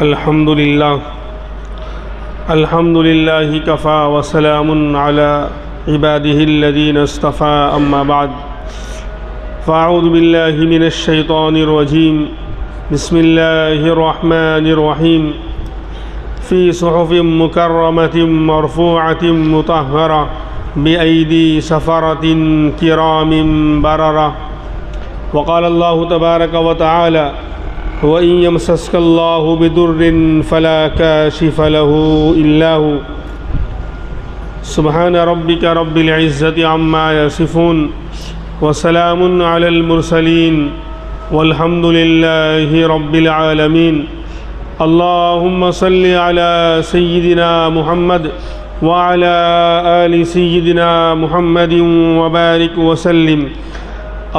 अल्हम्दुलिल्लाहि Kaffa व सलामुन अला इबादिहिल्लज़ीना इस्तफ़ा अम्मा बाद फ़अऊज़ु बिल्लाहि मिनश शैतानिर रजीम बिस्मिल्लाहिर्रहमानिर्रहीम फ़ी सुहुफ़िन मुकर्रमतिन मरफ़ूअतिन मुतहहरा बिअयदी सफ़रतिन किरामिन बररा वक़ाल अल्लाहु तबारक व तआला व इन यमसस्कल्लाहु बिदुर्रिन फला काशिफ़ लहु इल्ला हु सुब्हान रब्बिका रब्बिल इज़्ज़ति अम्मा यसिफ़ून व सलामुन अलल मुरसलीन वल्हम्दुलिल्लाहि रब्बिल आलमीन। अल्लाहुम्मा सल्लि अला सय्यिदिना मुहम्मद व अला आलि सय्यिदिना मुहम्मदिन व बारिक व सल्लिम।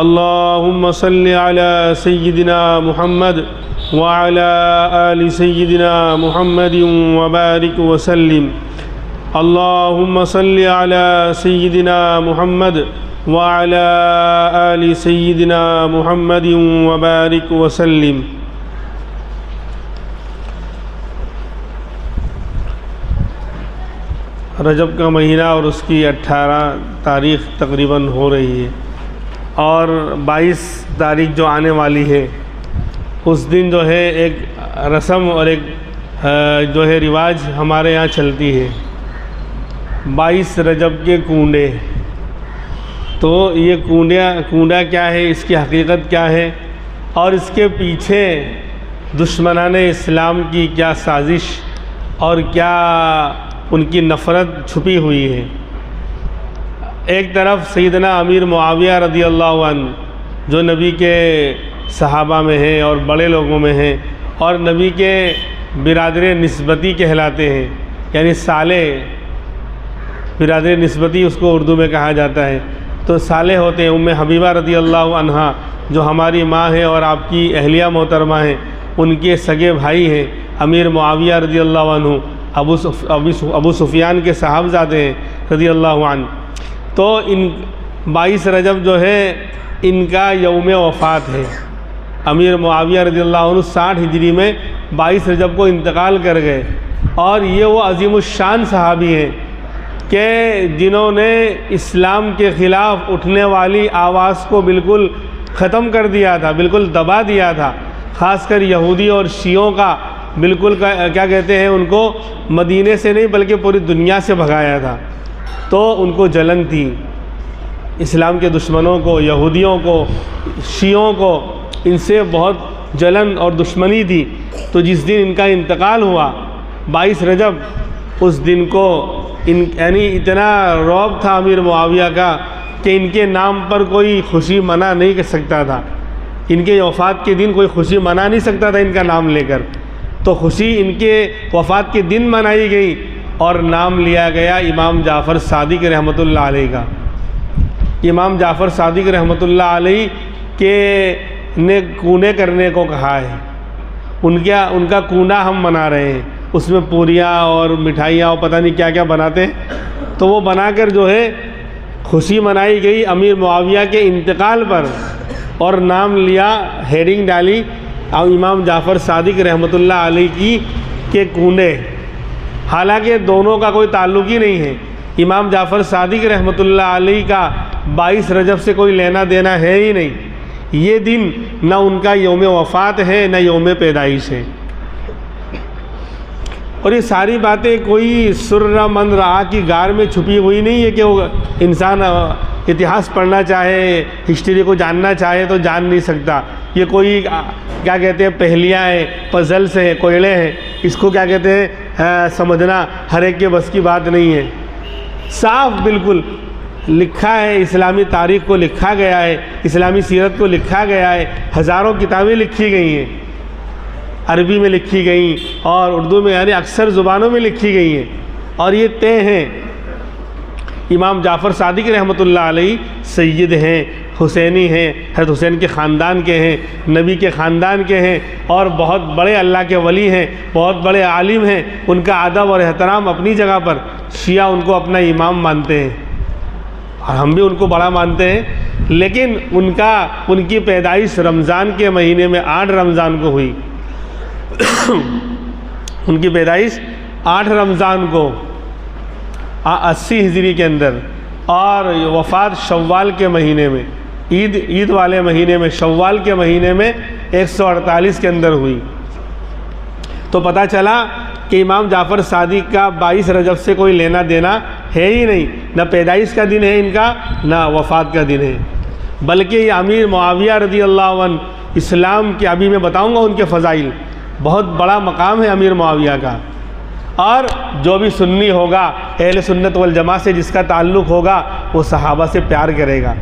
अल्लाहुम्मा सल्लि अला सय्यिदिना मुहम्मद व अला आलि सय्यिदिना मुहम्मदिन व बारिक व सल्लिम। अल्लाहुम्मा सल्लि अला सय्यिदिना मुहम्मद व अला आलि सय्यिदिना मुहम्मदिन व बारिक व सल्लिम। रजब का महीना और उसकी 18 तारीख़ तकरीबन हो रही है और 22 तारीख़ जो आने वाली है उस दिन जो है एक रस्म और एक जो है रिवाज हमारे यहाँ चलती है 22 रजब के कूंडे। तो ये कूंडा क्या है, इसकी हकीकत क्या है और इसके पीछे दुश्मनाने इस्लाम की क्या साजिश और क्या उनकी नफ़रत छुपी हुई है। एक तरफ सैयदना अमीर मुआविया रज़ी अल्लाहु अन्हु जो नबी के सहाबा में हैं और बड़े लोगों में हैं और नबी के बिरादर निस्बती कहलाते हैं, यानी साले बिरादर निस्बती उसको उर्दू में कहा जाता है। तो साले होते हैं। उम्मे हबीबा रज़ी अल्लाहु अन्हा जो हमारी माँ है और आपकी अहलिया मोहतरमा हैं, उनके सगे भाई हैं अमीर मुआविया रज़ी अल्लाहु अन्हु, अबू सुफियान के साहबजादे हैं रज़ी अल्लाहु अन्हु। तो इन 22 रजब जो है इनका यौम वफ़ात है। अमीर मुआविया रज़ी अल्लाहु अन्हु 60 हिजरी में 22 रजब को इंतकाल कर गए और ये वो अज़ीमुश्शान सहाबी हैं कि जिन्होंने इस्लाम के ख़िलाफ़ उठने वाली आवाज़ को बिल्कुल ख़त्म कर दिया था, बिल्कुल दबा दिया था। ख़ासकर यहूदी और शियों का बिल्कुल क्या कहते हैं, उनको मदीने से नहीं बल्कि पूरी दुनिया से भगाया था। तो उनको जलन थी, इस्लाम के दुश्मनों को, यहूदियों को, शियों को, इनसे बहुत जलन और दुश्मनी थी। तो जिस दिन इनका इंतकाल हुआ 22 रजब, उस दिन को यानी इतना रौब था अमीर मुआविया का कि इनके नाम पर कोई खुशी मना नहीं कर सकता था। इनके वफ़ात के दिन कोई खुशी मना नहीं सकता था इनका नाम लेकर। तो खुशी इनके वफ़ात के दिन मनाई गई और नाम लिया गया इमाम जाफ़र सादिक रहमतुल्लाह अलैह का। इमाम जाफ़र सादिक रहमतुल्लाह अलैह के ने कूने करने को कहा है। उनका कूना हम मना रहे हैं, उसमें पूरियाँ और मिठाइयाँ और पता नहीं क्या क्या बनाते हैं। तो वो बनाकर जो है खुशी मनाई गई अमीर मुआविया के इंतकाल पर और नाम लिया, हेडिंग डाली और इमाम जाफ़र सादिक रहमतुल्लाह अलैह की के कूने। हालांकि दोनों का कोई ताल्लुक़ ही नहीं है। इमाम जाफ़र सादिक रहमतुल्लाह अलैह का 22 रजब से कोई लेना देना है ही नहीं। ये दिन न उनका यौम वफ़ात है न यौम पैदाइश है। और ये सारी बातें कोई सुर्रा मन रहा की गार में छुपी हुई नहीं है कि वो इंसान इतिहास पढ़ना चाहे, हिस्ट्री को जानना चाहे तो जान नहीं सकता। ये कोई क्या कहते हैं पहेलियाँ हैं, पज़ल्स हैं, कोयले हैं, इसको क्या कहते हैं समझना हर एक के बस की बात नहीं है। साफ बिल्कुल लिखा है, इस्लामी तारीख़ को लिखा गया है, इस्लामी सीरत को लिखा गया है। हज़ारों किताबें लिखी गई हैं, अरबी में लिखी गई और उर्दू में, यानी अक्सर ज़ुबानों में लिखी गई हैं। और ये तय हैं इमाम जाफ़र सादिक रहमतुल्लाह अलैह सैयद हैं, हुसैनी हैं, हज़रत हुसैन के ख़ानदान के हैं, नबी के ख़ानदान के हैं और बहुत बड़े अल्लाह के वली हैं, बहुत बड़े आलिम हैं। उनका अदब और एहतराम अपनी जगह पर। शिया उनको अपना इमाम मानते हैं और हम भी उनको बड़ा मानते हैं। लेकिन उनकी पैदाइश रमज़ान के महीने में 8 रमज़ान को हुई उनकी पैदाइश 8 रमज़ान को 80 हिजरी के अंदर, और वफ़ात शव्वाल के महीने में, ईद वाले महीने में, शव्वाल के महीने में 148 के अंदर हुई। तो पता चला कि इमाम जाफ़र सादिक का 22 रजब से कोई लेना देना है ही नहीं, न पैदाइश का दिन है इनका, न वफ़ात का दिन है। बल्कि ये अमीर मुआविया रज़ी अल्लाह अन्हु इस्लाम के, अभी मैं बताऊंगा उनके फ़ज़ाइल, बहुत बड़ा मकाम है अमीर मुआविया का। और जो भी सुन्नी होगा, अहले सुन्नत वल जमात से जिसका ताल्लुक़ होगा, वो सहाबा से प्यार करेगा।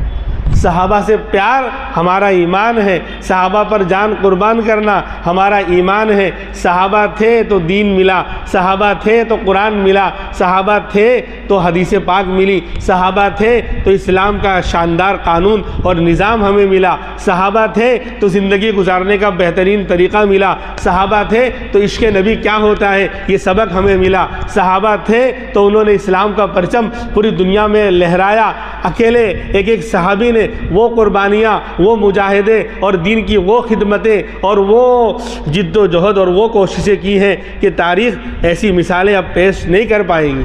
सहाबा से प्यार हमारा ईमान है, सहाबा पर जान कुर्बान करना हमारा ईमान है। सहाबा थे तो दीन मिला, सहाबा थे तो कुरान मिला, सहाबा थे तो हदीस पाक मिली, सहाबा थे तो इस्लाम का शानदार कानून और निज़ाम हमें मिला, सहाबा थे तो ज़िंदगी गुजारने का बेहतरीन तरीक़ा मिला, सहाबा थे तो इश्क़ नबी क्या होता है ये सबक हमें मिला, सहाबा थे तो उन्होंने इस्लाम का परचम पूरी दुनिया में लहराया। अकेले एक एक सहाबी ने वो कुर्बानियाँ, वो मुजाहिदे और दीन की वो खिदमतें और वो जिद्दोजहद और वो कोशिशें की हैं कि तारीख़ ऐसी मिसालें अब पेश नहीं कर पाएगी।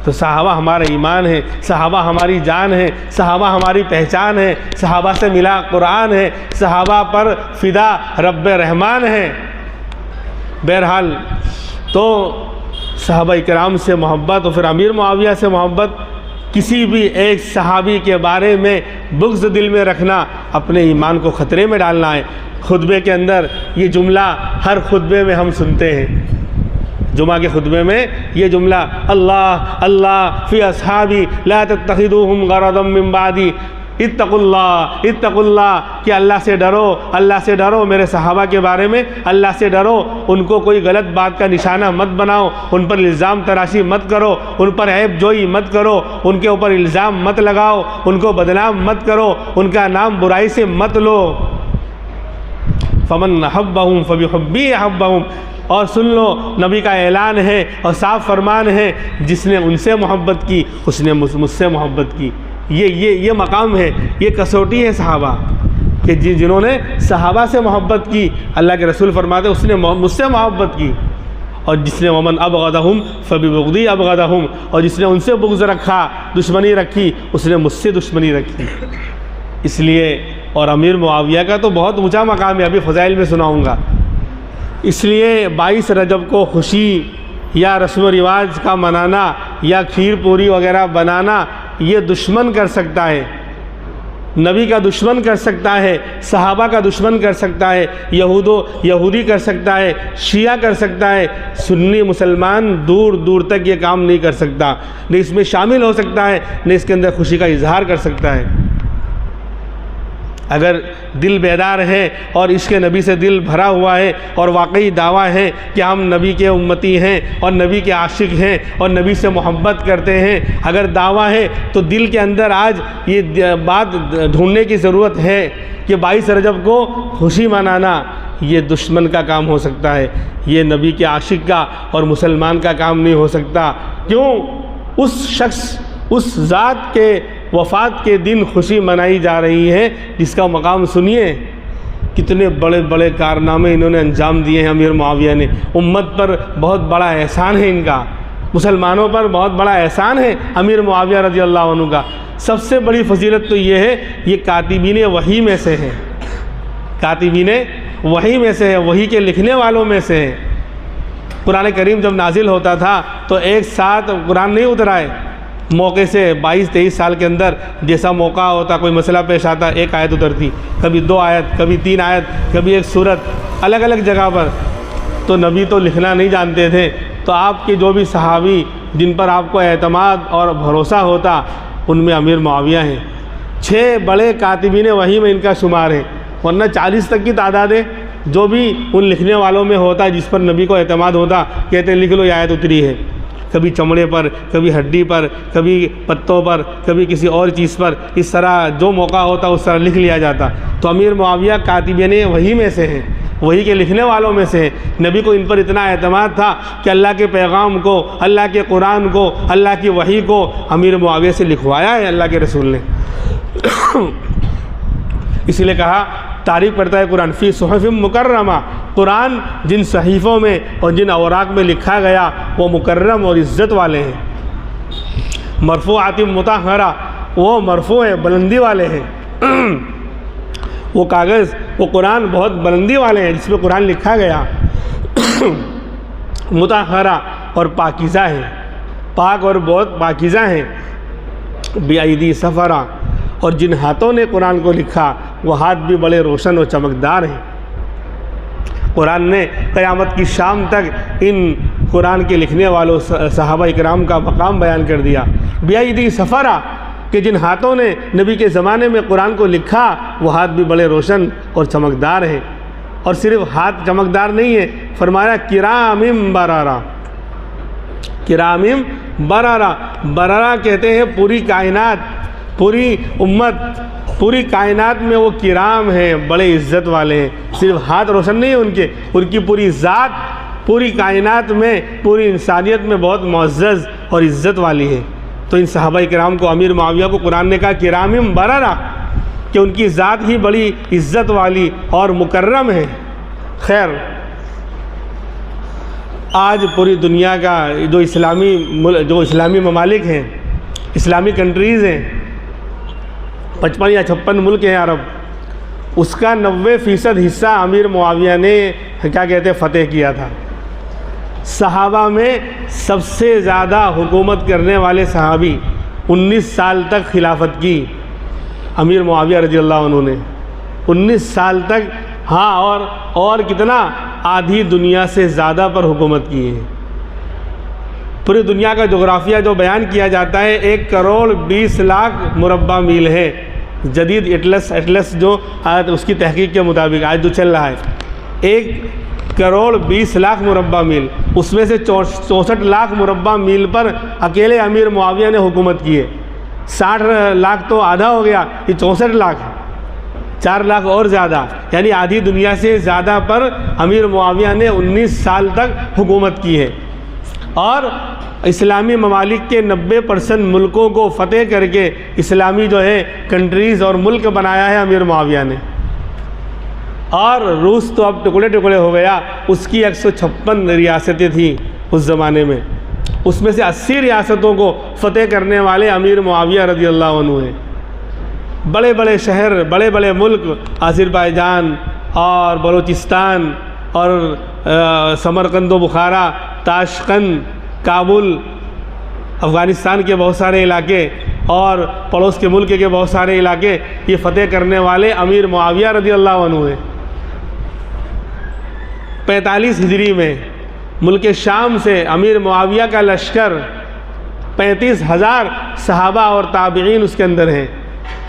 तो सहाबा हमारा ईमान है, सहाबा हमारी जान है, सहाबा हमारी पहचान है, सहाबा से मिला कुरान है, सहाबा पर फ़िदा रब्ब रहमान है। बहरहाल तो सहाबा इकराम से मोहब्बत और फिर अमीर मुआविया से मोहब्बत, किसी भी एक सहाबी के बारे में बुग़्ज़ दिल में रखना अपने ईमान को ख़तरे में डालना है। खुतबे के अंदर ये जुमला हर खुतबे में हम सुनते हैं। जुमा के खुतबे में ये जुमला, अल्लाह अल्लाह फ़ी अस्हाबी ला तत्तखिदूहुम गरदम मिन बादी इत्तकुल्लाह इत्तकुल्लाह, कि अल्लाह से डरो, अल्लाह से डरो, मेरे सहाबा के बारे में अल्लाह से डरो, उनको कोई गलत बात का निशाना मत बनाओ, उन पर इल्ज़ाम तराशी मत करो, उन पर ऐब जोई मत करो, उनके ऊपर इल्ज़ाम मत लगाओ, उनको बदनाम मत करो, उनका नाम बुराई से मत लो। फ़मन अहब्बहुम फ़बिहुब्बी अहब्बहुम, और सुन लो नबी का ऐलान है और साफ फरमान है, जिसने उनसे मोहब्बत की उसने मुझसे मोहब्बत की। ये मकाम है, ये कसौटी है सहाबा कि जिन्होंने सहाबा से मोहब्बत की, अल्लाह के रसूल फरमाते उसने मुझसे मोहब्बत की। और जिसने वमन अबग़दहुम फ़बिबुग़दी अबग़दहुम, और जिसने उनसे बुग़्ज़ रखा, दुश्मनी रखी, उसने मुझसे दुश्मनी रखी। इसलिए और अमीर मुआविया का तो बहुत ऊँचा मकाम है, अभी फ़ज़ाइल में सुनाऊँगा। इसलिए 22 रजब को खुशी या रस्म व रिवाज का मनाना या खीर पूरी वगैरह बनाना, ये दुश्मन कर सकता है, नबी का दुश्मन कर सकता है, सहाबा का दुश्मन कर सकता है, यहूदी कर सकता है, शिया कर सकता है। सुन्नी मुसलमान दूर दूर तक ये काम नहीं कर सकता, न इसमें शामिल हो सकता है, न इसके अंदर खुशी का इजहार कर सकता है। अगर दिल बेदार है और इश्क़ नबी से दिल भरा हुआ है और वाकई दावा है कि हम नबी के उम्मती हैं और नबी के आशिक हैं और नबी से मोहब्बत करते हैं, अगर दावा है तो दिल के अंदर आज ये बात ढूंढने की ज़रूरत है कि 22 रजब को खुशी मनाना ये दुश्मन का काम हो सकता है, ये नबी के आशिक का और मुसलमान का काम नहीं हो सकता। क्यों? उस शख्स, उस ज़ात के वफ़ात के दिन खुशी मनाई जा रही है जिसका मकाम सुनिए, कितने बड़े बड़े कारनामे इन्होंने अंजाम दिए हैं अमीर मुआविया ने। उम्मत पर बहुत बड़ा एहसान है इनका, मुसलमानों पर बहुत बड़ा एहसान है अमीर मुआविया रज़ी अल्लाह अन्हु का। सबसे बड़ी फजीलत तो ये है, ये कातिबीन वही में से है, कातिबीन वही में से है, वही के लिखने वालों में से है। कुरान करीम जब नाजिल होता था तो एक साथ कुरान नहीं उतरा है, मौके से 22-23 साल के अंदर जैसा मौका होता, कोई मसला पेश आता, एक आयत उतरती, कभी 2 आयत, कभी 3 आयत, कभी एक सूरत, अलग अलग जगह पर। तो नबी तो लिखना नहीं जानते थे, तो आपके जो भी सहाबी जिन पर आपको एतमाद और भरोसा होता, उनमें अमीर मुआविया हैं। 6 बड़े कातिबीन वही में इनका शुमार है, वरना 40 तक की तादाद है जो भी उन लिखने वालों में होता है जिस पर नबी को एतमाद होता। कहते लिख लो ये आयत उतरी है, कभी चमड़े पर, कभी हड्डी पर, कभी पत्तों पर, कभी किसी और चीज़ पर, इस तरह जो मौका होता उस तरह लिख लिया जाता। तो अमीर मुआविया कातिबीन वही में से हैं, वही के लिखने वालों में से हैं। नबी को इन पर इतना एतमाद था कि अल्लाह के पैगाम को, अल्लाह के कुरान को, अल्लाह की वही को अमीर मुआविया से लिखवाया है अल्लाह के रसूल ने। इसलिए कहा तारीफ़ करता है कुरान, फ़ी सुहफ़िन मुकर्रमा, कुरान जिन सहीफ़ों में और जिन औराक में लिखा गया वो मुकर्रम और इज़्ज़त वाले हैं। मरफ़ूआतिन मुतहहरा, वो मरफ़ू है, बुलंदी वाले हैं। वो कागज़, वो कुरान बहुत बुलंदी वाले हैं जिसमें कुरान लिखा गया। मुतहहरा, और पाकीज़ा है, पाक और बहुत पाकीज़ा हैं। बिअयदी सफ़रा, और जिन हाथों ने कुरान को लिखा वो हाथ भी बड़े रोशन और चमकदार हैं। कुरान ने क़यामत की शाम तक इन कुरान के लिखने वालों सहाबा इकराम का मकाम बयान कर दिया। बिअयदी सफ़रा, कि जिन हाथों ने नबी के ज़माने में कुरान को लिखा वो हाथ भी बड़े रोशन और चमकदार हैं। और सिर्फ हाथ चमकदार नहीं है, फरमाया किरामिम बरारा, किरामिम बरारा। बरारा कहते हैं पूरी कायनात, पूरी उम्मत, पूरी कायनात में वो किराम हैं, बड़े इज़्ज़त वाले हैं। सिर्फ हाथ रोशन नहीं है उनके, उनकी पूरी ज़ात पूरी कायनात में, पूरी इंसानियत में बहुत मुअज़्ज़ज़ और इज़्ज़त वाली है। तो इन सहाबा किराम को, अमीर मुआविया को कुरान ने कहा किरामिम बरारा, कि उनकी ज़ात ही बड़ी इज़्ज़त वाली और मुकर्रम है। खैर, आज पूरी दुनिया का जो इस्लामी ममालिक हैं, इस्लामी कंट्रीज़ हैं, 55 या 56 मुल्क हैं अरब, उसका 90% हिस्सा अमीर मुआविया ने क्या कहते हैं फ़तेह किया था। सहाबा में सबसे ज़्यादा हुकूमत करने वाले सहाबी 19 साल तक खिलाफत की अमीर मुआविया रज़ी अल्लाह अन्हु ने, 19 साल तक। हाँ, और कितना, आधी दुनिया से ज़्यादा पर हुकूमत की है। पूरी दुनिया का जोग्राफिया जो बयान किया जाता है 1 करोड़ 20 लाख मुरब्बा मील है। जदीद एटलस जो उसकी तहकीक के मुताबिक आज जो चल रहा है 1 करोड़ 20 लाख मुरब्बा मील, उसमें से 64 लाख मुरब्बा मील पर अकेले अमीर मुआविया ने हुकूमत की है। 60 लाख तो आधा हो गया, ये 64 लाख है, 4 लाख और ज़्यादा, यानी आधी दुनिया से ज़्यादा पर अमीर मुआविया ने 19 साल तक हुकूमत की है। और इस्लामी ममालिक के 90% मुल्कों को फ़तेह करके इस्लामी जो है कंट्रीज़ और मुल्क बनाया है अमीर मुआविया ने। और रूस तो अब टुकड़े टुकड़े हो गया, उसकी 156 रियासतें थी उस ज़माने में, उसमें से 80 रियासतों को फ़तेह करने वाले अमीर मुआविया रज़ी अल्लाह अन्हु हैं। बड़े बड़े शहर, बड़े बड़े मुल्क, अज़रबैजान और बलूचिस्तान और समरकंद बुखारा, ताशकंद, काबुल, अफ़गानिस्तान के बहुत सारे इलाके और पड़ोस के मुल्क के बहुत सारे इलाके, ये फ़तेह करने वाले अमीर मुआविया रज़ी अल्लाह अन्हु हैं। 45 हिजरी में मुल्क शाम से अमीर मुआविया का लश्कर 35,000 सहाबा और ताबिईन उसके अंदर हैं।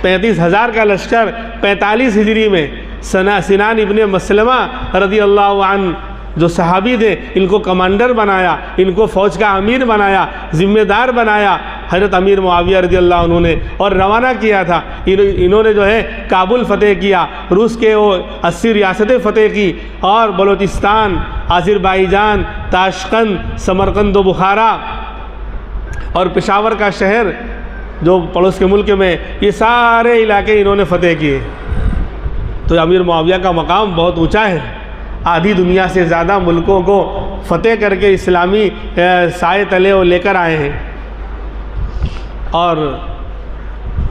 35,000 का लश्कर 45 हिजरी में सिनान इब्ने मसलमा रज़ी अल्लाह अन्हु जो सहाबी थे, इनको कमांडर बनाया, इनको फ़ौज का अमीर बनाया, ज़िम्मेदार बनाया हज़रत अमीर मुआविया रज़ी अल्लाह अन्हु ने, और रवाना किया था। इन्होंने जो है काबुल फ़तेह किया, रूस के वो 80 रियासतें फ़तेह की, और बलूचिस्तान, अज़रबैजान, ताशकंद, समरकंद बुखारा और पेशावर का शहर जो पड़ोस के मुल्क में, ये सारे इलाके इन्होंने फ़तेह किए। तो अमीर मुआविया का मकाम बहुत ऊँचा है, आधी दुनिया से ज़्यादा मुल्कों को फ़तेह करके इस्लामी साए तले वो लेकर आए हैं। और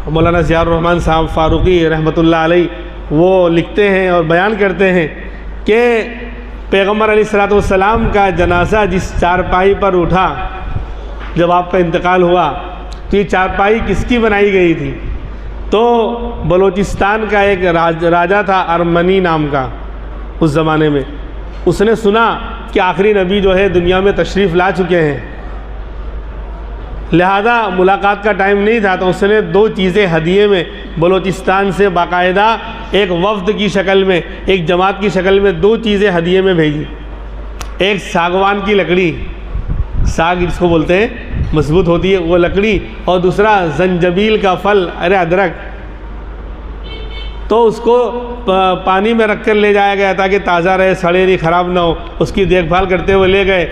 मौलाना ज़ियाउर रहमान साहब फ़ारूक़ी रहमतुल्लाह अलैह वो लिखते हैं और बयान करते हैं कि पैगम्बर अलैहिस्सलातु वस्सलाम का जनाज़ा जिस चारपाई पर उठा जब आपका इंतकाल हुआ, तो ये चारपाई किसकी बनाई गई थी? तो बलूचिस्तान का एक राजा था अरमनी नाम का, उस ज़माने में उसने सुना कि आखिरी नबी जो है दुनिया में तशरीफ़ ला चुके हैं, लिहाजा मुलाकात का टाइम नहीं था, तो उसने 2 चीज़ें हदिये में बलूचिस्तान से बाकायदा एक वफ्द की शक्ल में, एक जमात की शक्ल में 2 चीज़ें हदिये में भेजी। एक सागवान की लकड़ी, साग जिसको बोलते हैं, मजबूत होती है वो लकड़ी, और दूसरा जंजबील का फल, अरे अदरक। तो उसको पानी में रख कर ले जाया गया ताकि ताज़ा रहे, सड़े नहीं, ख़राब ना हो, उसकी देखभाल करते हुए ले गए।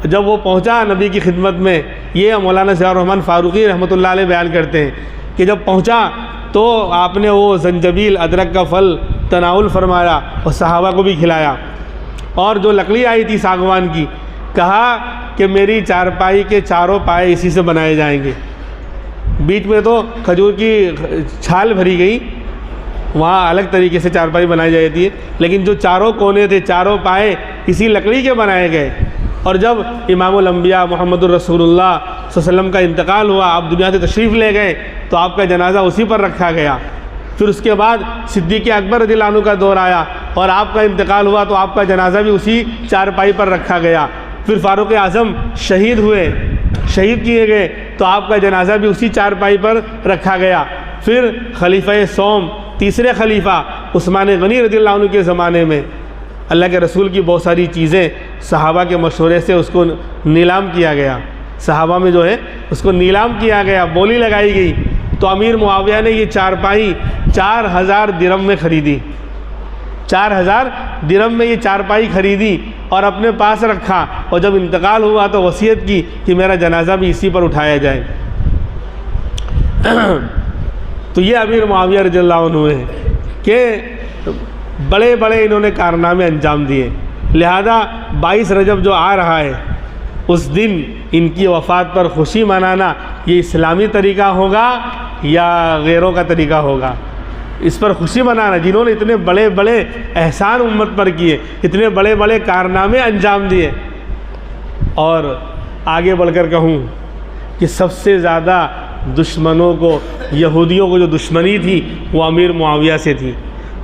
जब वो पहुंचा नबी की खिदमत में, ये मौलाना ज़ियाउर रहमान फ़ारूक़ी रहमतुल्लाह अलैह बयान करते हैं कि जब पहुंचा तो आपने वो जंजबील अदरक का फल तनाउल फरमाया और सहाबा को भी खिलाया। और जो लकड़ी आई थी सागवान की, कहा कि मेरी चारपाई के चारों पाए इसी से बनाए जाएंगे। बीच में तो खजूर की छाल भरी गई, वहाँ अलग तरीके से चारपाई बनाई जाती है, लेकिन जो चारों कोने थे, चारों पाए इसी लकड़ी के बनाए गए। और जब इमामुल अंबिया मुहम्मदुर रसूलुल्लाह सल्लल्लाहु अलैहि वसल्लम का इंतकाल हुआ, आप दुनिया से तशरीफ़ ले गए, तो आपका जनाजा उसी पर रखा गया। फिर उसके बाद सिद्दीक़ अकबर रज़ियल्लाहु अन्हु का दौर आया और आपका इंतकाल हुआ, तो आपका जनाजा भी उसी चारपाई पर रखा गया। फिर फ़ारूक़ आज़म शहीद हुए, शहीद किए गए, तो आपका जनाजा भी उसी चारपाई पर रखा गया। फिर खलीफ़ा सोम, तीसरे खलीफा उस्मान गनी रज़ियल्लाहु अन्हु के ज़माने में अल्लाह के रसूल की बहुत सारी चीज़ें सहाबा के मशवरे से उसको नीलाम किया गया। सहाबा में जो है उसको नीलाम किया गया, बोली लगाई गई। तो अमीर मुआविया ने ये चारपाई 4000 दिरहम में ख़रीदी, 4000 दिरहम में ये चारपाई ख़रीदी और अपने पास रखा। और जब इंतकाल हुआ तो वसीयत की कि मेरा जनाजा भी इसी पर उठाया जाए। तो ये अमीर मुआविया रज़ियल्लाहु अन्हु है कि बड़े बड़े इन्होंने कारनामे अंजाम दिए। लिहाजा 22 रजब जो आ रहा है, उस दिन इनकी वफ़ात पर खुशी मनाना ये इस्लामी तरीक़ा होगा या गैरों का तरीक़ा होगा? इस पर खुशी मनाना, जिन्होंने इतने बड़े बड़े एहसान उम्मत पर किए, इतने बड़े बड़े कारनामे अंजाम दिए। और आगे बढ़कर कहूँ कि सबसे ज़्यादा दुश्मनों को, यहूदियों को जो दुश्मनी थी वो अमीर मुआविया से थी।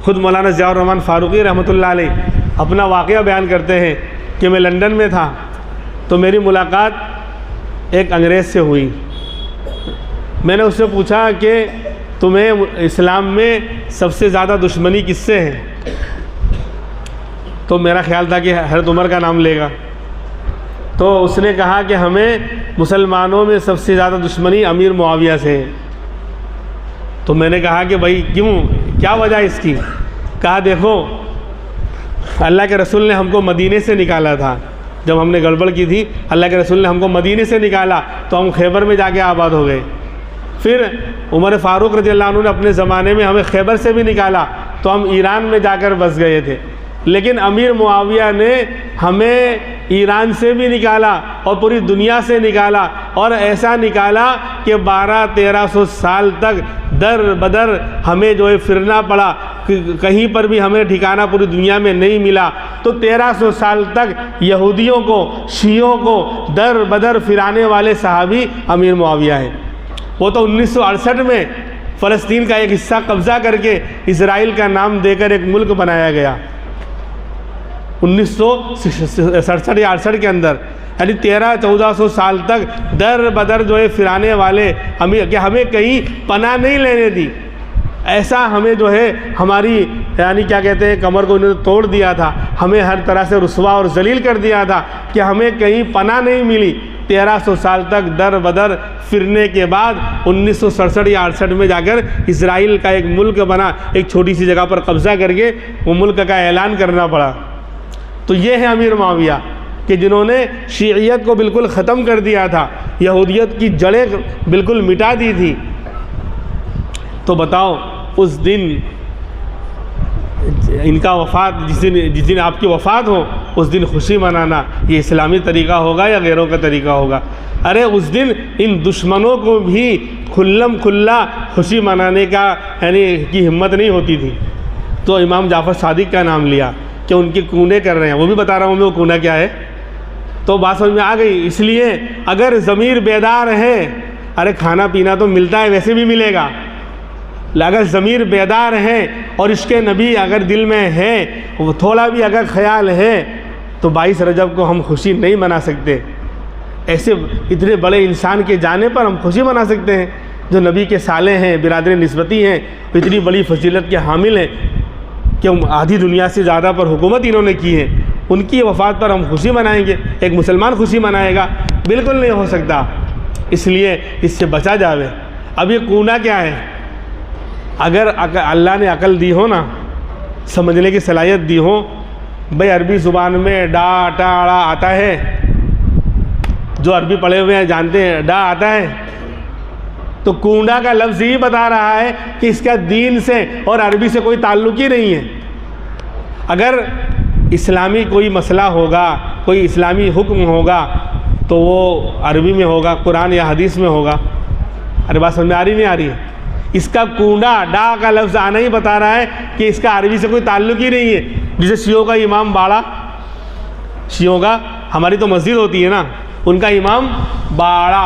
ख़ुद मौलाना ज़ियाउर रहमान फ़ारूक़ी रहमतुल्लाह अलैह अपना वाक़या बयान करते हैं कि मैं लंदन में था, तो मेरी मुलाकात एक अंग्रेज़ से हुई। मैंने उससे पूछा कि तुम्हें इस्लाम में सबसे ज़्यादा दुश्मनी किससे है? तो मेरा ख्याल था कि हज़रत उमर का नाम लेगा। तो उसने कहा कि हमें मुसलमानों में सबसे ज़्यादा दुश्मनी अमीर मुआविया से है। तो मैंने कहा कि भाई क्यों, क्या वजह इसकी? कहा देखो, अल्लाह के रसूल ने हमको मदीने से निकाला था, जब हमने गड़बड़ की थी अल्लाह के रसूल ने हमको मदीने से निकाला तो हम खैबर में जाके आबाद हो गए। फिर उमर फ़ारूक रज़ियल्लाहु अन्हु ने अपने ज़माने में हमें खैबर से भी निकाला तो हम ईरान में जाकर बस गए थे। लेकिन अमीर मुआविया ने हमें ईरान से भी निकाला और पूरी दुनिया से निकाला, और ऐसा निकाला कि 1200-1300 साल तक दर बदर हमें जो है फिरना पड़ा, कहीं पर भी हमें ठिकाना पूरी दुनिया में नहीं मिला। तो 1300 साल तक यहूदियों को, शियों को दर बदर फिराने वाले सहाबी अमीर मुआविया हैं। वो तो 1968 में फ़लस्तीन का एक हिस्सा कब्ज़ा करके इसराइल का नाम देकर एक मुल्क बनाया गया, 1967 या 68 के अंदर। यानी 1300-1400 साल तक दर बदर जो है फिराने वाले हमें कहीं पनाह नहीं लेने दी। ऐसा हमें जो है हमारी यानी क्या कहते हैं कमर को इन्होंने तोड़ दिया था, हमें हर तरह से रुसवा और जलील कर दिया था कि हमें कहीं पनाह नहीं मिली। 1300 साल तक दर बदर फिरने के बाद 1967 या 68 में जाकर इसराइल का एक मुल्क बना, एक छोटी सी जगह पर कब्ज़ा करके वो मुल्क का ऐलान करना पड़ा। तो ये है अमीर मुआविया कि जिन्होंने शीइयत को बिल्कुल ख़त्म कर दिया था, यहूदियत की जड़ें बिल्कुल मिटा दी थी। तो बताओ उस दिन इनका वफ़ात, जिस दिन आपकी वफ़ात हो उस दिन खुशी मनाना ये इस्लामी तरीक़ा होगा या गैरों का तरीक़ा होगा? अरे उस दिन इन दुश्मनों को भी खुल्लम खुल्ला खुशी मनाने का यानी की हिम्मत नहीं होती थी। तो इमाम जाफ़र सादिक का नाम लिया कि उनके कूने कर रहे हैं, वो भी बता रहा हूँ मैं वो कूना क्या है, तो बात समझ में आ गई। इसलिए अगर ज़मीर बेदार है, अरे खाना पीना तो मिलता है, वैसे भी मिलेगा, अगर ज़मीर बेदार है और इश्क़ नबी अगर दिल में है, वो थोड़ा भी अगर ख्याल है, तो 22 रजब को हम खुशी नहीं मना सकते। ऐसे इतने बड़े इंसान के जाने पर हम खुशी मना सकते हैं, जो नबी के साले हैं, बिरादर निस्बती हैं, इतनी बड़ी फजीलत के हामिल हैं कि आधी दुनिया से ज़्यादा पर हुकूमत इन्होंने की है, उनकी वफ़ात पर हम खुशी मनाएंगे? एक मुसलमान खुशी मनाएगा? बिल्कुल नहीं हो सकता। इसलिए इससे बचा जावे। अब ये कूना क्या है? अगर अल्लाह ने अकल दी हो ना, समझने की सलाहियत दी हो, भाई अरबी ज़ुबान में डा टा अड़ा आता है, जो अरबी पढ़े हुए हैं जानते हैं, डा आता है, तो कूंडा का लफ्ज़ ही बता रहा है कि इसका दीन से और अरबी से कोई ताल्लुक़ ही नहीं है। अगर इस्लामी कोई मसला होगा, कोई इस्लामी हुक्म होगा, तो वो अरबी में होगा, कुरान या हदीस में होगा। अरे बात समझ में आ रही नहीं आ रही है? इसका कूंडा डा का लफ्ज़ आना ही बता रहा है कि इसका अरबी से कोई ताल्लुक़ ही नहीं है। जैसे शियों का इमाम बाड़ा, शियों का, हमारी तो मस्जिद होती है ना, उनका इमाम बाड़ा,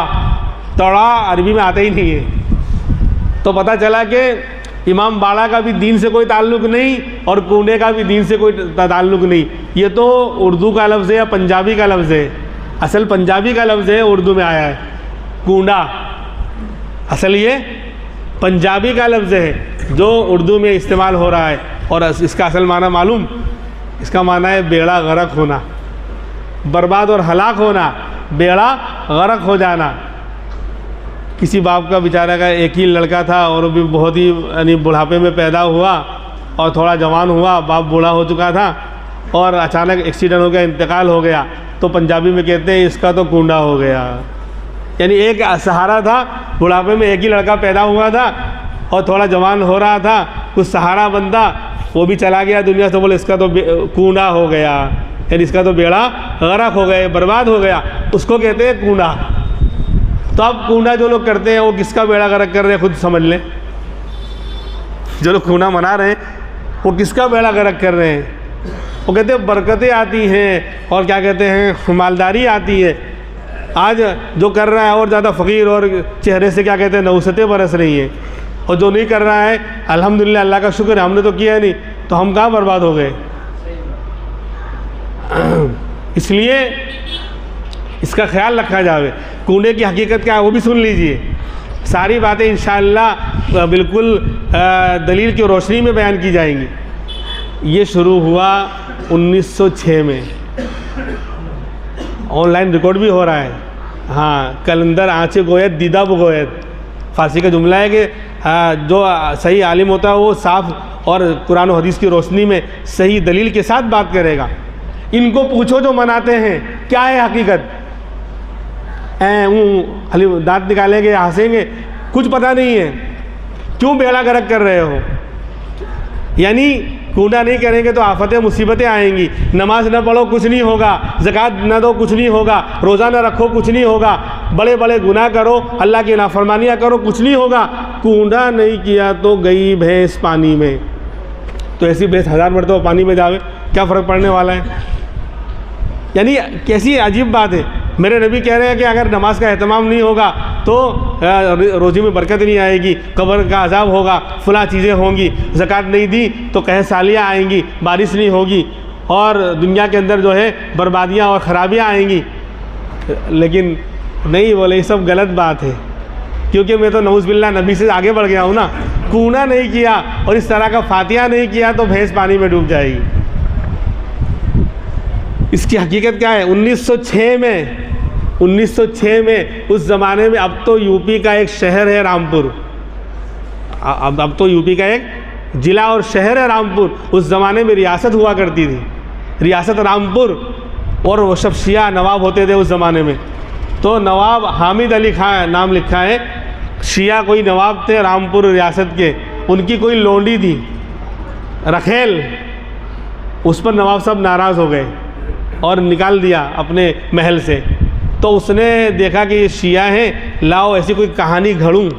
तड़ा अरबी में आता ही नहीं है। तो पता चला कि इमाम बाड़ा का भी दीन से कोई ताल्लुक़ नहीं और कूंडे का भी दीन से कोई ताल्लुक़ नहीं। ये तो उर्दू का लफ्ज़ है या पंजाबी का लफ्ज़ है। असल पंजाबी का लफ्ज़ है, उर्दू में आया है कूंडा। असल ये पंजाबी का लफ्ज़ है जो उर्दू में इस्तेमाल हो रहा है। और इसका असल माना मालूम? इसका माना है बेड़ा गर्क होना, बर्बाद और हलाक होना, बेड़ा गर्क हो जाना। किसी बाप का बेचारा का एक ही लड़का था और वो भी बहुत ही यानी बुढ़ापे में पैदा हुआ और थोड़ा जवान हुआ, बाप बूढ़ा हो चुका था और अचानक एक्सीडेंट हो गया, इंतकाल हो गया। तो पंजाबी में कहते हैं इसका तो कूंडा हो गया। यानी एक सहारा था, बुढ़ापे में एक ही लड़का पैदा हुआ था और थोड़ा जवान हो रहा था, कुछ सहारा बंदा वो भी चला गया दुनिया से, बोले इसका तो कूंडा हो गया, यानी इसका तो बेड़ा गर्क हो गया, बर्बाद हो गया, उसको कहते हैं कूंडा। तो अब कूंडा जो लोग करते हैं वो किसका बेड़ा गर्क कर रहे हैं खुद समझ लें। जो लोग कूंडा मना रहे हैं वो किसका बेड़ा गर्क कर रहे हैं? वो कहते हैं बरकतें आती हैं और क्या कहते हैं मालदारी आती है। आज जो कर रहा है और ज़्यादा फ़कीर और चेहरे से क्या कहते हैं नौसतें बरस रही हैं, और जो नहीं कर रहा है अल्हम्दुलिल्लाह अल्लाह का शुक्र है हमने तो किया नहीं, तो हम कहाँ बर्बाद हो गए। इसलिए इसका ख्याल रखा जाए। कूंडे की हकीकत क्या है वो भी सुन लीजिए। सारी बातें इंशाअल्लाह बिल्कुल दलील की रोशनी में बयान की जाएंगी। ये शुरू हुआ 1906 में, ऑनलाइन रिकॉर्ड भी हो रहा है। हाँ, कलंदर आँचे गोयत दीदा बगोयत, फ़ारसी का जुमला है कि जो सही आलिम होता है वो साफ़ और कुरान और हदीस की रोशनी में सही दलील के साथ बात करेगा। इनको पूछो जो मनाते हैं क्या है हकीकत, खाली दांत निकालेंगे हंसेंगे, कुछ पता नहीं है, क्यों बेड़ा गर्क कर रहे हो। यानी कूंडा नहीं करेंगे तो आफतें मुसीबतें आएंगी। नमाज न पढ़ो कुछ नहीं होगा, ज़कात न दो कुछ नहीं होगा, रोज़ा न रखो कुछ नहीं होगा, बड़े बड़े गुनाह करो, अल्लाह की नाफरमानियाँ करो, कुछ नहीं होगा। कूंडा नहीं किया तो गई भैंस पानी में। तो ऐसी भैंस 1000 मरतबा पानी में जावे, क्या फ़र्क पड़ने वाला है। यानी कैसी अजीब बात है। मेरे नबी कह रहे हैं कि अगर नमाज का एहतमाम नहीं होगा तो रोज़ी में बरकत नहीं आएगी, कब्र का अजाब होगा, फलां चीज़ें होंगी, ज़कात नहीं दी तो कह सालियाँ आएंगी, बारिश नहीं होगी और दुनिया के अंदर जो है बर्बादियाँ और ख़राबियाँ आएंगी। लेकिन नहीं बोले, ये सब गलत बात है, क्योंकि मैं तो नऊज़-बिल्लाह नबी से आगे बढ़ गया हूँ ना। कूंडा नहीं किया और इस तरह का फातिहा नहीं किया तो भैंस पानी में डूब जाएगी। इसकी हकीकत क्या है? 1906 में उस ज़माने में, अब तो यूपी का एक शहर है रामपुर, अब तो यूपी का एक ज़िला और शहर है रामपुर। उस ज़माने में रियासत हुआ करती थी, रियासत रामपुर, और वो सब शिया नवाब होते थे उस ज़माने में। तो नवाब हामिद अली खां नाम लिखा है, शिया कोई नवाब थे रामपुर रियासत के, उनकी कोई लोंडी थी रखेल, उस पर नवाब साहब नाराज़ हो गए और निकाल दिया अपने महल से। तो उसने देखा कि ये शिया हैं, लाओ ऐसी कोई कहानी घड़ूं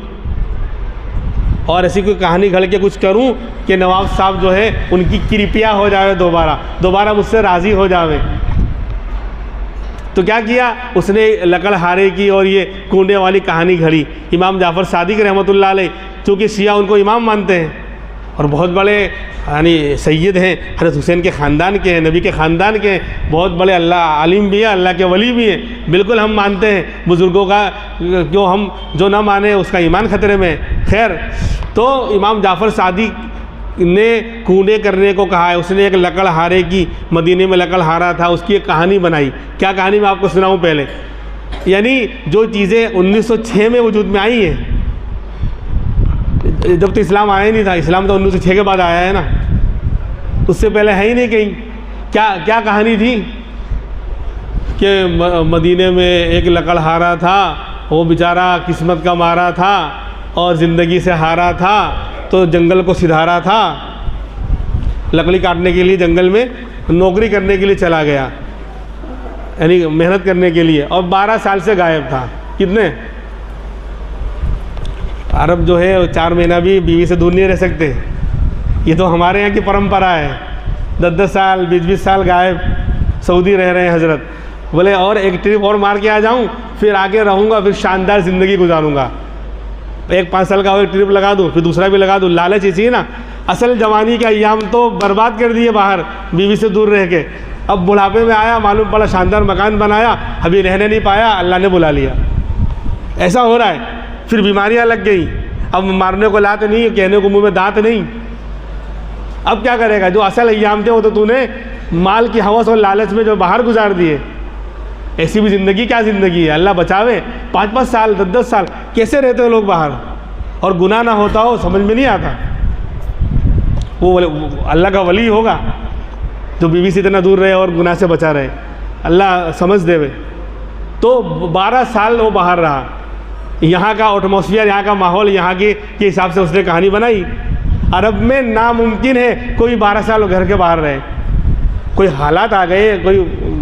और ऐसी कोई कहानी घड़ के कुछ करूं कि नवाब साहब जो है उनकी कृपया हो जाए, दोबारा मुझसे राज़ी हो जावे। तो क्या किया उसने? लकड़हारे की और ये कूंडे वाली कहानी घड़ी। इमाम जाफ़र सादिक रहमतुल्लाह अलैह, चूँकि शिया उनको इमाम मानते हैं और बहुत बड़े यानी सैयद हैं, हज़रत हुसैन के ख़ानदान के हैं, नबी के ख़ानदान के हैं, बहुत बड़े अल्लाह आलिम भी हैं, अल्लाह के वली भी हैं। बिल्कुल हम मानते हैं बुज़ुर्गों का, क्यों हम जो ना माने उसका ईमान ख़तरे में। खैर, तो इमाम जाफ़र सादिक ने कूंडे करने को कहा है। उसने एक लकड़हारे की, मदीने में लकड़हारा था, उसकी एक कहानी बनाई। क्या कहानी मैं आपको सुनाऊँ पहले। यानी जो चीज़ें 1906 में वजूद में आई हैं, जब तो इस्लाम आया नहीं था, इस्लाम तो 1906 के बाद आया है ना, उससे पहले है ही नहीं कहीं। क्या कहानी थी कि मदीने में एक लकड़हारा था, वो बेचारा किस्मत का मारा था और ज़िंदगी से हारा था तो जंगल को सिधारा था, लकड़ी काटने के लिए जंगल में नौकरी करने के लिए चला गया, यानी मेहनत करने के लिए, और 12 साल से गायब था। कितने? अरब जो है 4 महीना भी बीवी से दूर नहीं रह सकते। ये तो हमारे यहाँ की परंपरा है, 10-10 साल 20-20 साल गायब, सऊदी रह रहे हैं हजरत। बोले और एक ट्रिप और मार के आ जाऊँ, फिर आगे रहूँगा, फिर शानदार ज़िंदगी गुजारूँगा। एक 5 साल का और एक ट्रिप लगा दूँ, फिर दूसरा भी लगा दूँ। लालच इसी है ना। असल जवानी के अय्याम तो बर्बाद कर दिए बाहर बीवी से दूर रह के। अब बुढ़ापे में आया, मालूम पड़ा शानदार मकान बनाया, अभी रहने नहीं पाया, अल्लाह ने बुला लिया। ऐसा हो रहा है। फिर बीमारियां लग गई, अब मारने को लात नहीं, कहने को मुंह में दांत नहीं। अब क्या करेगा? जो असल अय्याम थे वो तो तूने माल की हवस और लालच में जो बाहर गुजार दिए। ऐसी भी ज़िंदगी क्या ज़िंदगी है, अल्लाह बचावे। 5-5 साल 10-10 साल कैसे रहते हो लोग बाहर, और गुनाह ना होता हो, समझ में नहीं आता। वो अल्लाह का वली होगा जो बीवी से इतना दूर रहे और गुनाह से बचा रहे, अल्लाह समझ देवे। तो 12 साल वो बाहर रहा। यहाँ का एटमॉस्फेयर, यहाँ का माहौल, यहाँ के हिसाब से उसने कहानी बनाई। अरब में नामुमकिन है कोई 12 साल घर के बाहर रहे। कोई हालात आ गए, कोई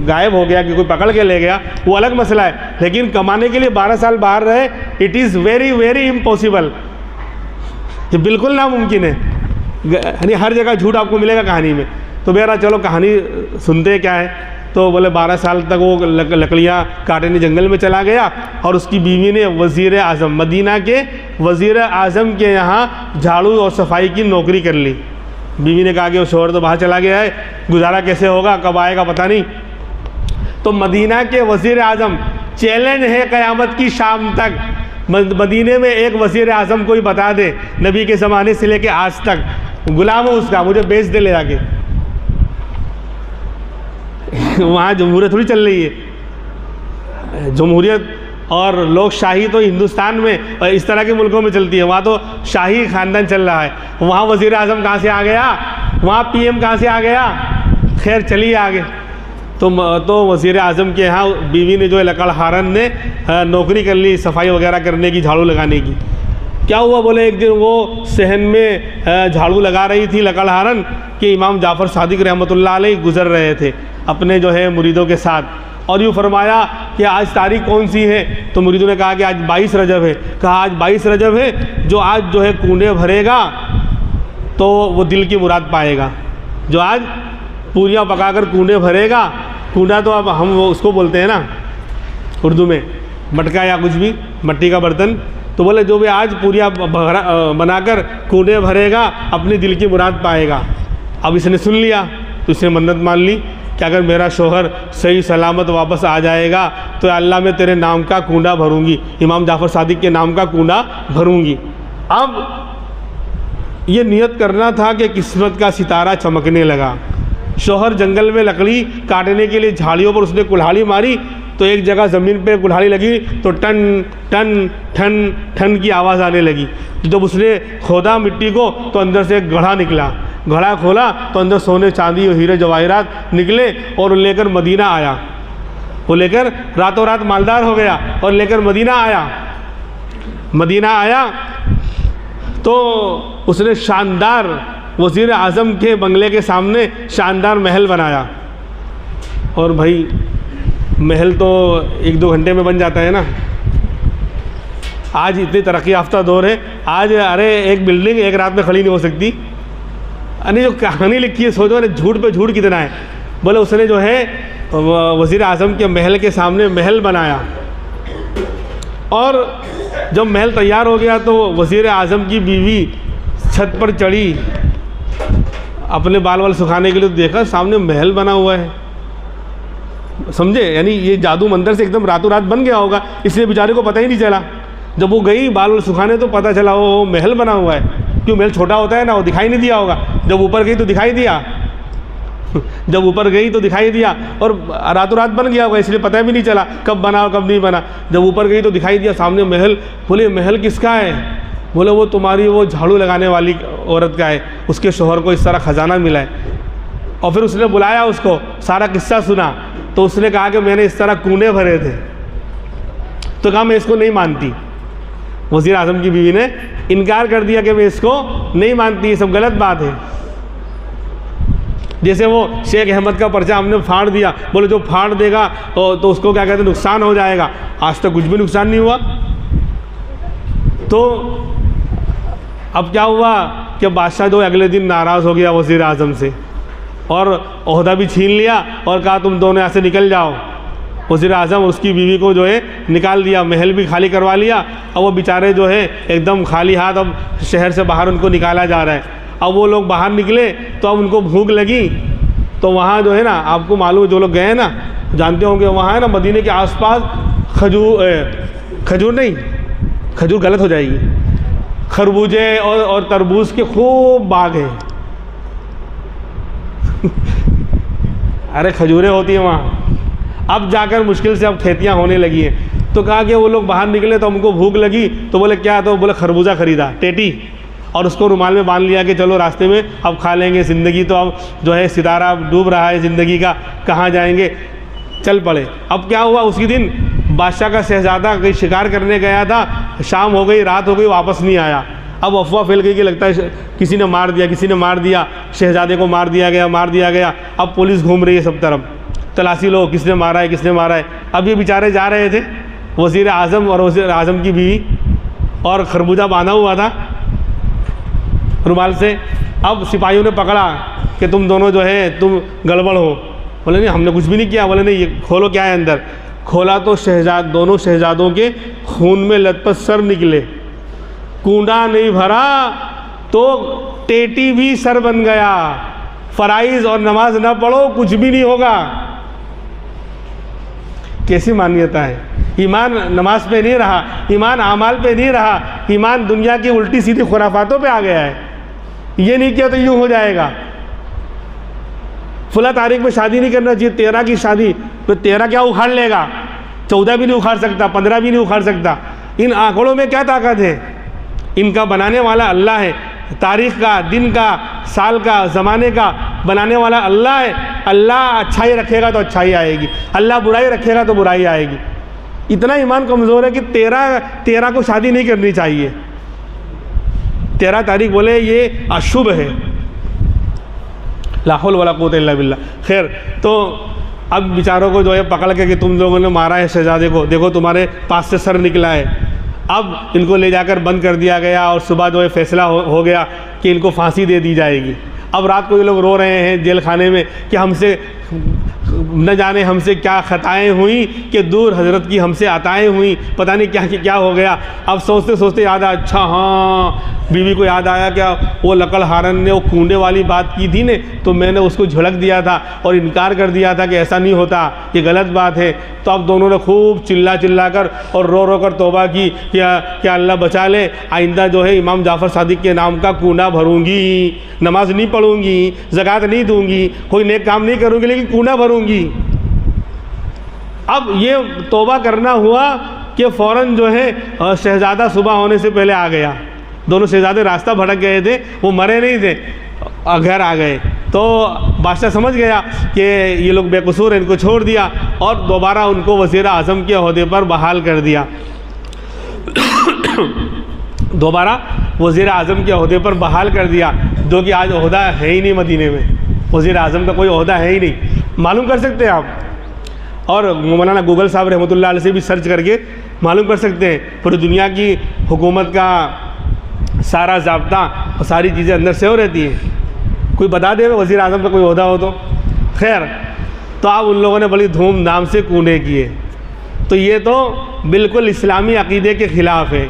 गायब हो गया, कि कोई पकड़ के ले गया, वो अलग मसला है। लेकिन कमाने के लिए 12 साल बाहर रहे, it is very very impossible. ये बिल्कुल नामुमकिन है। यानी हर जगह झूठ आपको मिलेगा कहानी में। तो बेहरा चलो कहानी सुनते क्या है। तो बोले 12 साल तक वो लकड़ियाँ काटने जंगल में चला गया, और उसकी बीवी ने वज़ीर आज़म, मदीना के वज़ीर आज़म के यहाँ झाड़ू और सफाई की नौकरी कर ली। बीवी ने कहा कि वो शोहर तो बाहर चला गया है, गुजारा कैसे होगा, कब आएगा पता नहीं। तो मदीना के वज़ीर आज़म, चैलेंज है क़यामत की शाम तक, मदीने में एक वज़ीर आज़म कोई बता दे नबी के ज़माने से लेके आज तक, गुलाम हो उसका, मुझे बेच दे ले जाके। वहाँ जमहूरियत थोड़ी चल रही है। जमहूरियत और लोकशाही तो हिंदुस्तान में और इस तरह के मुल्कों में चलती है। वहाँ तो शाही ख़ानदान चल रहा है। वहाँ वज़ीर आज़म कहाँ से आ गया, वहाँ पीएम कहाँ से आ गया। खैर चलिए आगे। तो वज़ीर आज़म के यहाँ बीवी ने जो है लकड़हारन ने नौकरी कर ली, सफाई वगैरह करने की, झाड़ू लगाने की। क्या हुआ? बोले एक दिन वो सहन में झाड़ू लगा रही थी लकड़हारन कि इमाम जाफ़र सादिक रहमतुल्लाह अलैह गुज़र रहे थे अपने जो है मुरीदों के साथ, और यूँ फरमाया कि आज तारीख कौन सी है। तो मुरीदों ने कहा कि आज 22 रजब है। कहा आज 22 रजब है, जो आज जो है कूंडे भरेगा तो वो दिल की मुराद पाएगा। जो आज पूरियाँ पकाकर कूंडे भरेगा, कूंडा तो अब हम वो उसको बोलते हैं ना उर्दू में, मटका या कुछ भी, मट्टी का बर्तन। तो बोले जो भी आज पूरियाँ बनाकर कूंडे भरेगा अपनी दिल की मुराद पाएगा। अब इसने सुन लिया तो इसने मन्नत मान ली कि अगर मेरा शोहर सही सलामत वापस आ जाएगा तो अल्लाह मैं तेरे नाम का कूंडा भरूंगी, इमाम जाफ़र सादिक के नाम का कूंडा भरूंगी। अब ये नियत करना था कि किस्मत का सितारा चमकने लगा। शोहर जंगल में लकड़ी काटने के लिए झाड़ियों पर उसने कुल्हाड़ी मारी, तो एक जगह ज़मीन पे कुल्हाड़ी लगी तो टन टन ठन ठन की आवाज़ आने लगी। जब उसने खोदा मिट्टी को तो अंदर से एक घड़ा निकला। घड़ा खोला तो अंदर सोने चांदी और हीरे जवाहरात निकले, और लेकर मदीना आया। वो लेकर रातों रात मालदार हो गया और लेकर मदीना आया। मदीना आया तो उसने शानदार वज़ीर आज़म के बंगले के सामने शानदार महल बनाया। और भाई महल तो 1-2 घंटे में बन जाता है ना। आज इतनी तरक्की याफ्ता दौर है, आज अरे एक बिल्डिंग एक रात में खड़ी नहीं हो सकती। अरे जो कहानी लिखी है सोचो ना, झूठ पे झूठ कितना है। बोले उसने जो है वज़ीर आज़म के महल के सामने महल बनाया, और जब महल तैयार हो गया तो वज़ीर आज़म की बीवी छत पर चढ़ी अपने बाल वाल सुखाने के लिए, तो देखा सामने महल बना हुआ है। समझे? यानी ये जादू मंदिर से एकदम रातों रात बन गया होगा, इसलिए बेचारे को पता ही नहीं चला। जब वो गई बाल वाल सुखाने तो पता चला वो महल बना हुआ है। क्यों, महल छोटा होता है ना, वो दिखाई नहीं दिया होगा। जब ऊपर गई तो दिखाई दिया जब ऊपर गई तो दिखाई दिया, और रातों रात बन गया होगा, इसलिए पता भी नहीं चला कब बना और कब नहीं बना। जब ऊपर गई तो दिखाई दिया सामने महल। बोले महल किसका है? बोले वो तुम्हारी वो झाड़ू लगाने वाली औरत का है, उसके शोहर को इस तरह ख़जाना मिला है। और फिर उसने बुलाया उसको, सारा किस्सा सुना, तो उसने कहा कि मैंने इस तरह कूंडे भरे थे। तो कहा मैं इसको नहीं मानती, वज़ीर आज़म की बीवी ने इनकार कर दिया कि मैं इसको नहीं मानती, ये सब गलत बात है। जैसे वो शेख अहमद का पर्चा हमने फाड़ दिया, बोले जो फाड़ देगा तो उसको क्या कहते हैं नुकसान हो जाएगा। आज तक कुछ भी नुकसान नहीं हुआ। तो अब क्या हुआ कि बादशाह जो अगले दिन नाराज़ हो गया वज़ीर आज़म से और ओहदा भी छीन लिया और कहा तुम दोनों यहाँ से निकल जाओ। वज़ीर आज़म और उसकी बीवी को जो है निकाल दिया, महल भी खाली करवा लिया। अब वो बेचारे जो है एकदम खाली हाथ अब शहर से बाहर उनको निकाला जा रहा है। अब वो लोग बाहर निकले तो अब उनको भूख लगी, तो वहाँ जो है ना, आपको मालूम जो लोग गए हैं ना जानते होंगे, वहाँ है ना मदीने के आसपास खजूर गलत हो जाएगी, खरबूजे और तरबूज के खूब बाग हैं। अरे खजूरें होती हैं वहाँ। अब जाकर मुश्किल से अब खेतियाँ होने लगी हैं। तो कहा कि वो लोग बाहर निकले तो हमको भूख लगी, तो बोले क्या, तो बोले खरबूजा ख़रीदा, टेटी, और उसको रुमाल में बांध लिया कि चलो रास्ते में अब खा लेंगे, ज़िंदगी तो अब जो है सितारा डूब रहा है ज़िंदगी का, कहाँ जाएंगे, चल पड़े। अब क्या हुआ, उसी दिन बादशाह का शहज़ादा कहीं शिकार करने गया था, शाम हो गई, रात हो गई, वापस नहीं आया। अब अफवाह फैल गई कि लगता है किसी ने मार दिया, शहज़ादे को मार दिया गया। अब पुलिस घूम रही है सब तरफ, तलाशी लो किसने मारा है। अब ये बेचारे जा रहे थे, वज़ीर आज़म और वज़ीर आज़म की बीवी, और खरबूजा बांधा हुआ था रुमाल से। अब सिपाहियों ने पकड़ा कि तुम दोनों जो है तुम गड़बड़ हो। बोले नहीं हमने कुछ भी नहीं किया। बोले नहीं ये खोलो क्या है अंदर। खोला तो दोनों शहजादों के खून में लथपथ सर निकले, कूंडा नहीं भरा तो टेटी भी सर बन गया। फ़राइज़ और नमाज ना पढ़ो कुछ भी नहीं होगा। कैसी मान्यता है। ईमान नमाज पे नहीं रहा, ईमान आमाल पे नहीं रहा, ईमान दुनिया की उल्टी सीधी खुराफातों पे आ गया है। ये नहीं किया तो यूँ हो जाएगा। फला तारीख में शादी नहीं करना चाहिए, 13 की शादी, तो 13 क्या उखाड़ लेगा, 14 भी नहीं उखाड़ सकता, 15 भी नहीं उखाड़ सकता। इन आंकड़ों में क्या ताकत है। इनका बनाने वाला अल्लाह है। तारीख़ का, दिन का, साल का, ज़माने का बनाने वाला अल्लाह है। अल्लाह अच्छाई रखेगा तो अच्छाई आएगी, अल्लाह बुराई रखेगा तो बुराई आएगी। इतना ईमान कमज़ोर है कि 13 को शादी नहीं करनी चाहिए। 13 तारीख बोले ये अशुभ है। ला हौल वला कुव्वता इल्ला बिल्लाह। खैर, तो अब बेचारों को जो है पकड़ के कि तुम लोगों ने मारा है शहजादे को, देखो तुम्हारे पास से सर निकला है। अब इनको ले जाकर बंद कर दिया गया और सुबह जो है फैसला हो गया कि इनको फांसी दे दी जाएगी। अब रात को ये लोग रो रहे हैं जेल खाने में कि हमसे न जाने हमसे क्या ख़ताएँ हुई कि दूर हज़रत की हमसे अताएँ हुई, पता नहीं क्या हो गया। अब सोचते सोचते याद आया, अच्छा हाँ, बीवी को याद आया क्या वो लकड़हारन ने वो कूंडे वाली बात की थी ने, तो मैंने उसको झलक दिया था और इनकार कर दिया था कि ऐसा नहीं होता, ये गलत बात है। तो अब दोनों ने खूब चिल्ला कर और रो कर तौबा की क्या अल्लाह बचा ले, आइंदा जो है इमाम जाफ़र सादिक के नाम का कूंडा भरूँगी, नमाज नहीं पढ़ूँगी, ज़कात नहीं दूँगी, कोई नेक काम नहीं करूँगी, लेकिन कूंडा भरूँगी। अब ये तौबा करना हुआ कि फ़ौरन जो है शहज़ादा सुबह होने से पहले आ गया। दोनों शहज़ादे रास्ता भटक गए थे, वो मरे नहीं थे, घर आ गए। तो बादशाह समझ गया कि ये लोग बेकसूर हैं, इनको छोड़ दिया और दोबारा उनको वज़ीर आज़म के ओहदे पर बहाल कर दिया। दोबारा वज़ीर आज़म के ओहदे पर बहाल कर दिया, जो कि आज ओहदा है ही नहीं मदीने में। वज़ीर आज़म का कोई ओहदा है ही नहीं, मालूम कर सकते हैं आप। और मौलाना गूगल साहब रहमतुल्लाह अलैह से भी सर्च करके मालूम कर सकते हैं। पूरी दुनिया की हुकूमत का सारा ज़ाब्ता और सारी चीज़ें अंदर से हो रहती हैं। कोई बता दे वज़ीर आज़म का कोई ओहदा हो तो। खैर, तो आप उन लोगों ने बड़ी धूमधाम से कूंडे किए। तो ये तो बिल्कुल इस्लामी अक़ीदे के ख़िलाफ़ है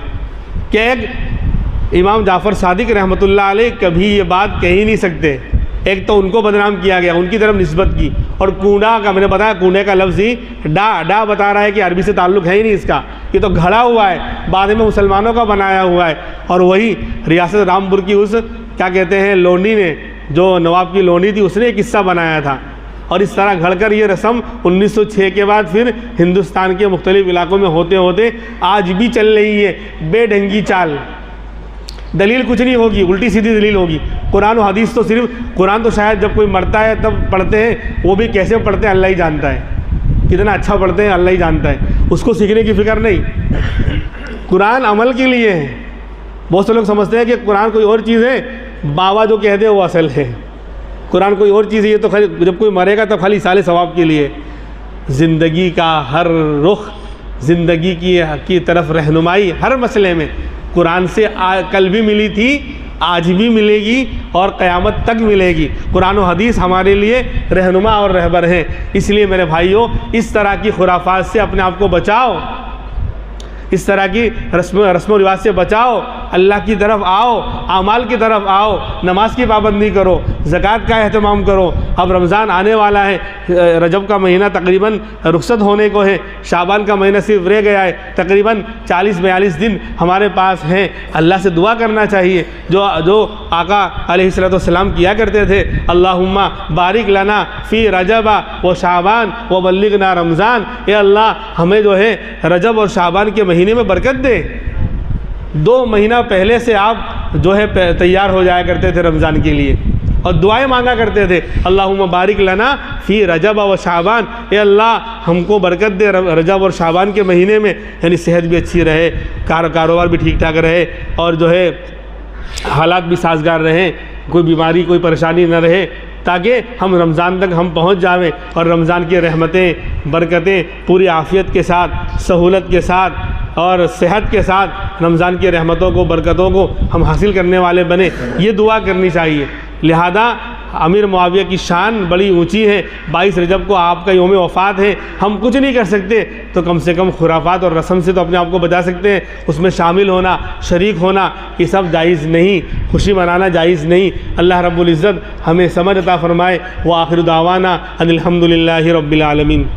कि एक इमाम जाफ़र सादिक रहमतुल्लाह अलैह कभी ये बात कह ही नहीं सकते। एक तो उनको बदनाम किया गया, उनकी तरफ निस्बत की, और कूंडा का मैंने बताया, कूंडे का लफ्ज़ ही डा बता रहा है कि अरबी से ताल्लुक़ है ही नहीं इसका, ये तो घड़ा हुआ है, बाद में मुसलमानों का बनाया हुआ है। और वही रियासत रामपुर की उस क्या कहते हैं लोनी ने, जो नवाब की लोनी थी, उसने एक किस्सा बनाया था। और इस तरह घड़कर ये रस्म 1906 के बाद फिर हिंदुस्तान के मुख्तलिफ़ इलाकों में होते होते आज भी चल रही है। बेढंगी चाल, दलील कुछ नहीं होगी, उल्टी सीधी दलील होगी। कुरान और हदीस तो सिर्फ, कुरान तो शायद जब कोई मरता है तब पढ़ते हैं, वो भी कैसे पढ़ते हैं अल्लाह ही जानता है, कितना अच्छा पढ़ते हैं अल्लाह ही जानता है, उसको सीखने की फ़िक्र नहीं। कुरान अमल के लिए है। बहुत से लोग समझते हैं कि कुरान कोई और चीज़ है, बाबा जो कहते हैं वो असल है। कुरान कोई और चीज़ है, ये तो खाली जब कोई मरेगा तब खाली साले सवाब के लिए। ज़िंदगी का हर रुख, ज़िंदगी की तरफ रहनुमाई हर मसले में कुरान से कल भी मिली थी, आज भी मिलेगी और क़यामत तक मिलेगी। कुरान और हदीस हमारे लिए रहनुमा और रहबर हैं। इसलिए मेरे भाइयों, इस तरह की खुराफात से अपने आप को बचाओ, इस तरह की रस्म व रिवाज से बचाओ, अल्लाह की तरफ आओ, आमाल की तरफ आओ, नमाज की पाबंदी करो, ज़कात का अहतमाम करो। अब रमज़ान आने वाला है, रजब का महीना तकरीबन रुखसत होने को है, शाबान का महीना सिर्फ रह गया है, तकरीबन 40-42 दिन हमारे पास हैं। अल्लाह से दुआ करना चाहिए जो आका अलैहिस्सलाम किया करते थे, अल्लाहुम्मा बारिक लना फ़ी रजबा व शाबान व बल्लिगना रमज़ान। ए अल्लाह, हमें जो है रजब और शाबान के महीने में बरकत दे। 2 महीना पहले से आप जो है तैयार हो जाया करते थे रमज़ान के लिए और दुआएं मांगा करते थे, अल्लाहुम्मा बारिक लना फ़ी रजब व शाबान। ए अल्लाह, हमको बरकत दे रजब और शाबान के महीने में, यानी सेहत भी अच्छी रहे, कारोबार भी ठीक ठाक रहे और जो है हालात भी साजगार रहें, कोई बीमारी कोई परेशानी न रहे, ताकि हम रमज़ान तक हम पहुंच जावें और रमज़ान की रहमतें बरकतें पूरी आफ़ियत के साथ, सहूलत के साथ और सेहत के साथ रमज़ान की रहमतों को बरकतों को हम हासिल करने वाले बने। ये दुआ करनी चाहिए। लिहाजा अमीर मुआविया की शान बड़ी ऊंची है। 22 रजब को आपका यौम वफ़ात है। हम कुछ नहीं कर सकते तो कम से कम खुराफात और रस्म से तो अपने आप को बचा सकते हैं। उसमें शामिल होना, शरीक होना, ये सब जायज़ नहीं, खुशी मनाना जायज़ नहीं। अल्लाह रब्बुल इज़्ज़त हमें समझ अता फ़रमाए। व आखिर दावाना अनिल हम्दुलिल्लाहि रब्बिल आलमीन।